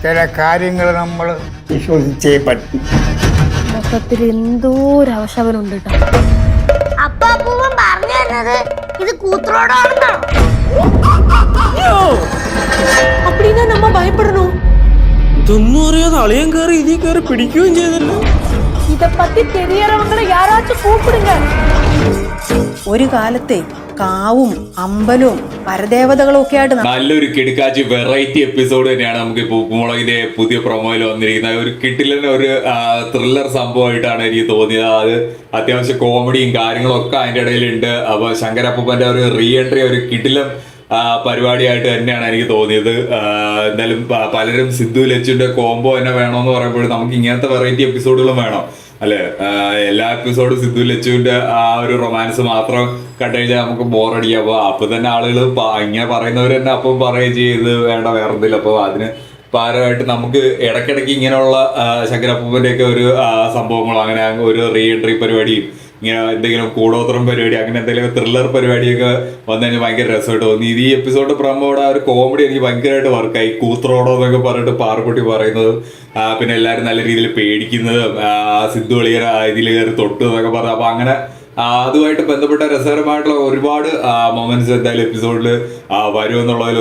ചില കാര്യങ്ങൾ നമ്മൾ വിശ്വസിച്ചേ പറ്റും. മൊത്തത്തിൽ എന്തോ ഒരു അവശവനുണ്ട് കേട്ടോ. അപ്പൂപ്പൻ പറഞ്ഞു തന്നത് ഇത് കൂത്രോടാണെന്നാണോ? அப்படின்னா நம்ம பயப்படணும். ഇതൊന്നും അറിയാതെ അളിയൻ കയറി ഇതിൽ കയറി പിടിക്കുകയും ചെയ്തല്ലോ. இத பத்தி தெரியறவங்களை யாராச்சும் கூப்பிடுங்க. ഒരു കാലത്തെ കാവും അമ്പലവും പരദേവതകളും ഒക്കെ ആയിട്ട് നല്ലൊരു കിടുക്കാച്ചി വെറൈറ്റി എപ്പിസോഡ് തന്നെയാണ് നമുക്ക് ഇപ്പോൾ ഉപ്പുമുളകിന്റെ പുതിയ പ്രൊമോയിൽ വന്നിരിക്കുന്നത്. ഒരു കിട്ടിലിന് ഒരു ത്രില്ലർ സംഭവമായിട്ടാണ് എനിക്ക് തോന്നിയത്. അത് അത്യാവശ്യം കോമഡിയും കാര്യങ്ങളും ഒക്കെ അതിൻ്റെ ഇടയിലുണ്ട്. അപ്പോൾ ശങ്കരപ്പൂപ്പന്റെ ഒരു റീ എൻട്രി ഒരു കിടിലം പരിപാടിയായിട്ട് തന്നെയാണ് എനിക്ക് തോന്നിയത്. എന്തായാലും പലരും സിദ്ധു ലച്ചുവിന്റെ കോംബോ തന്നെ വേണമെന്ന് പറയുമ്പോൾ നമുക്ക് ഇങ്ങനത്തെ വെറൈറ്റി എപ്പിസോഡുകളും വേണം അല്ലെ. എല്ലാ എപ്പിസോഡും സിദ്ധു ലച്ചുവിന്റെ ആ ഒരു റൊമാൻസ് മാത്രം കണ്ടുകഴിഞ്ഞാൽ നമുക്ക് ബോറടിക്കാം. അപ്പൊ തന്നെ ആളുകൾ ഇങ്ങനെ പറയുന്നവർ തന്നെ അപ്പം പറയുകയും ചെയ്ത് വേണ്ട വേറെ എന്തെങ്കിലും. അപ്പോൾ അതിന് പകരമായിട്ട് നമുക്ക് ഇടയ്ക്കിടയ്ക്ക് ഇങ്ങനെയുള്ള ശങ്കരപ്പൂപ്പന്റെ ഒക്കെ ഒരു സംഭവങ്ങളോ അങ്ങനെ ഒരു റീ എൻട്രി പരിപാടിയും ഇങ്ങനെ എന്തെങ്കിലും കൂടോത്രം പരിപാടി അങ്ങനെ എന്തെങ്കിലും ത്രില്ലർ പരിപാടിയൊക്കെ വന്നു കഴിഞ്ഞാൽ ഭയങ്കര രസമായിട്ട് തോന്നി. ഇത് ഈ എപ്പിസോഡ് പ്രമോയുടെ ആ ഒരു കോമഡി എനിക്ക് ഭയങ്കരമായിട്ട് വർക്കായി. കൂത്രോടോ എന്നൊക്കെ പറഞ്ഞിട്ട് പാറക്കുട്ടി പറയുന്നതും പിന്നെ എല്ലാവരും നല്ല രീതിയിൽ പേടിക്കുന്നതും സിദ്ധു കളിയർ ഇതിൽ കയറി തൊട്ടു എന്നൊക്കെ പറഞ്ഞു. അപ്പൊ അങ്ങനെ അതുമായിട്ട് ബന്ധപ്പെട്ട രസകരമായിട്ടുള്ള ഒരുപാട് മൊമെന്റ്സ് എന്തായാലും എപ്പിസോഡിൽ വരുമെന്നുള്ളതിൽ